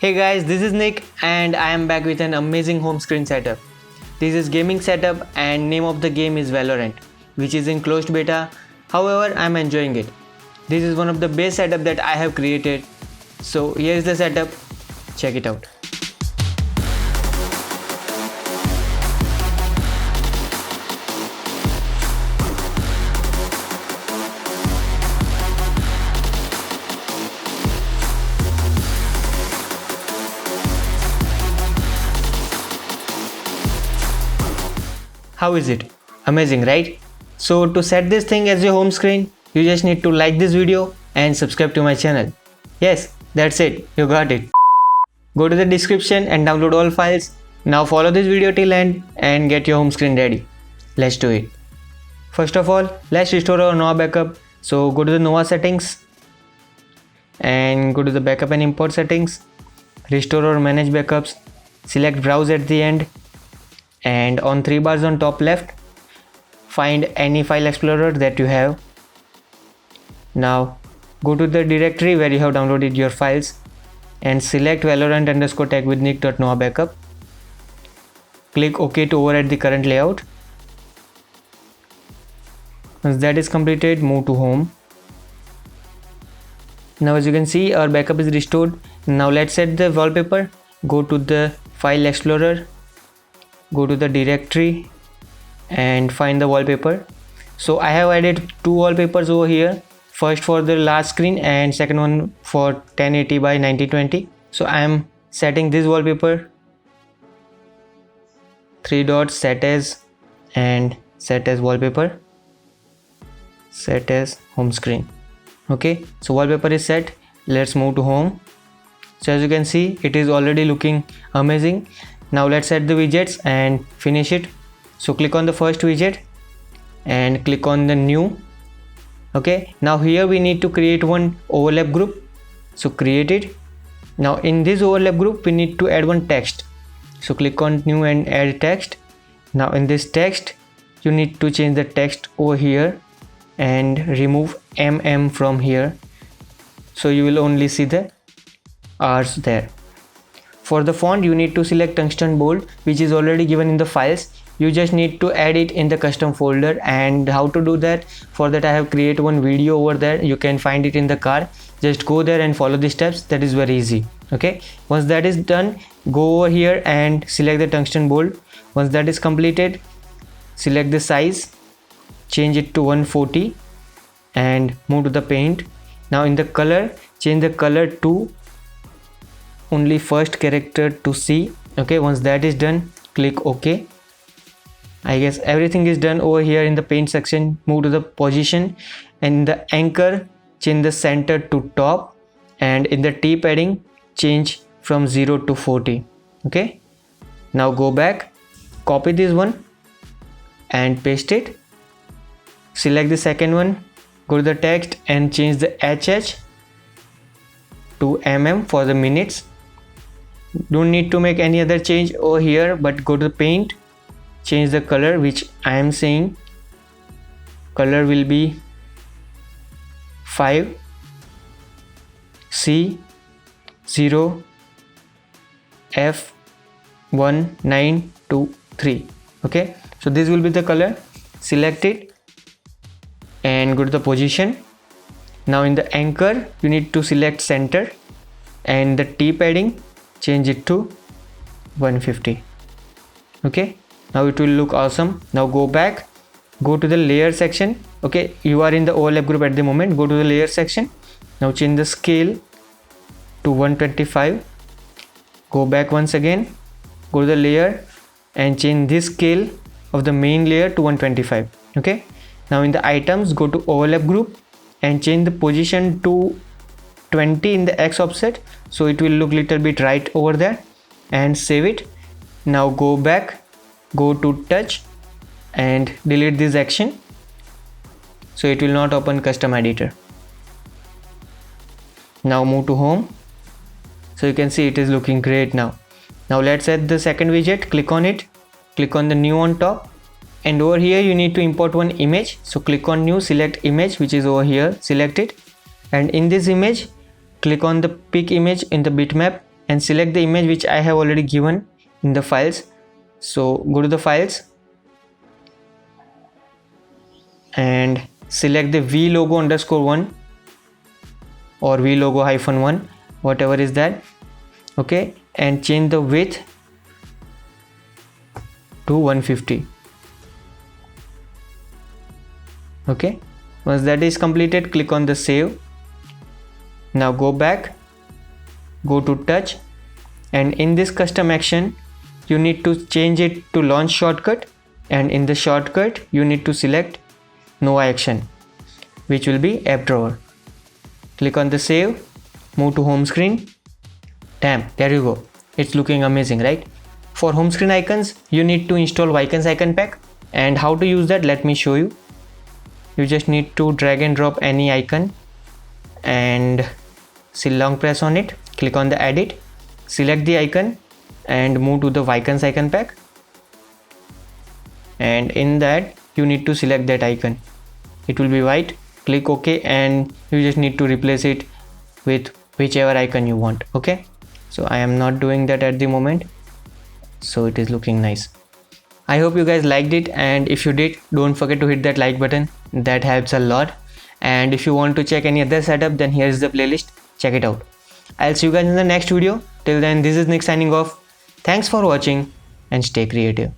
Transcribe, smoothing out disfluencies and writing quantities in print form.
Hey guys, this is Nick and I am back with an amazing home screen setup. This is gaming setup and name of the game is Valorant, which is in closed beta. However, I am enjoying it. This is one of the best setup that I have created. So here is the setup. Check it out. How is it? Amazing, right? So to set this thing as your home screen, you just need to like this video and subscribe to my channel. Yes, that's it. You got it. Go to the description and download all files. Now follow this video till end and get your home screen ready. Let's do it. First of all, let's restore our Nova backup. So go to the Nova settings and go to the backup and import settings. Restore or manage backups. Select browse at the end. And on 3 bars on top left, find any file explorer that you have. Now go to the directory where you have downloaded your files and select valorant_tag with nick.nova backup. Click OK to override the current layout. Once that is completed, move to home. Now as you can see, our backup is restored. Now let's set the wallpaper. Go to the file explorer. Go to the directory and find the wallpaper. So I have added 2 wallpapers over here, first for the large screen and second one for 1080 by 1920. So I am setting this wallpaper, 3 dots, set as, and set as wallpaper, set as home screen. Okay, so wallpaper is set. Let's move to home. So as you can see, it is already looking amazing. Now let's set the widgets and finish it. So click on the first widget and click on the new. Okay, now here we need to create one overlap group. So create it. Now in this overlap group we need to add one text. So click on new and add text. Now in this text you need to change the text over here and remove mm from here. So you will only see the R's there. For the font, you need to select tungsten bold, which is already given in the files. You just need to add it in the custom folder. And how to do that? For that I have created one video over there. You can find it in the card. Just go there and follow the steps. That is very easy. Okay. Once that is done, go over here and select the tungsten bold. Once that is completed, select the size, change it to 140 and move to the paint. Now in the color, change the color to only first character to C. Okay, once that is done, click OK. I guess everything is done over here in the paint section. Move to the position and in the anchor, change the center to top, and in the T padding, change from 0 to 40. Okay, now go back, copy this one and paste it. Select the second one, go to the text and change the HH to mm for the minutes. Don't need to make any other change over here, but go to the paint, change the color, which I am saying color will be 5 C 0 F 1923. Okay, so this will be the color. Select it and go to the position. Now in the anchor you need to select center and the T padding, change it to 150. Okay, now it will look awesome. Now go back, go to the layer section. Okay, you are in the overlap group at the moment. Go to the layer section. Now change the scale to 125. Go back once again, go to the layer and change this scale of the main layer to 125. Okay, now in the items, go to overlap group and change the position to 20 in the X offset, so it will look little bit right over there, and save it. Now go back, go to touch and delete this action, so it will not open custom editor. Now move to home. So you can see it is looking great now. Now let's add the second widget. Click on it, click on the new on top, and over here you need to import one image. So click on new, select image, which is over here, select it, and in this image click on the pick image in the bitmap and select the image which I have already given in the files. So go to the files and select the vlogo_1 or vlogo-1, whatever is that. Okay, and change the width to 150. Okay, once that is completed, click on the save. Now go back, go to touch, and in this custom action you need to change it to launch shortcut, and in the shortcut you need to select Nova action, which will be app drawer. Click on the save, move to home screen. Damn, there you go, it's looking amazing, right? For home screen icons you need to install Vicons icon pack, and how to use that, let me show you. You just need to drag and drop any icon and long press on it, click on the edit, select the icon and move to the Vicons icon pack, and in that you need to select that icon. It will be white. Click OK, and you just need to replace it with whichever icon you want. Okay, so I am not doing that at the moment, so it is looking nice. I hope you guys liked it, and if you did, don't forget to hit that like button, that helps a lot. And if you want to check any other setup, then here is the playlist, check it out. I'll see you guys in the next video. Till then, this is Nick signing off. Thanks for watching and stay creative.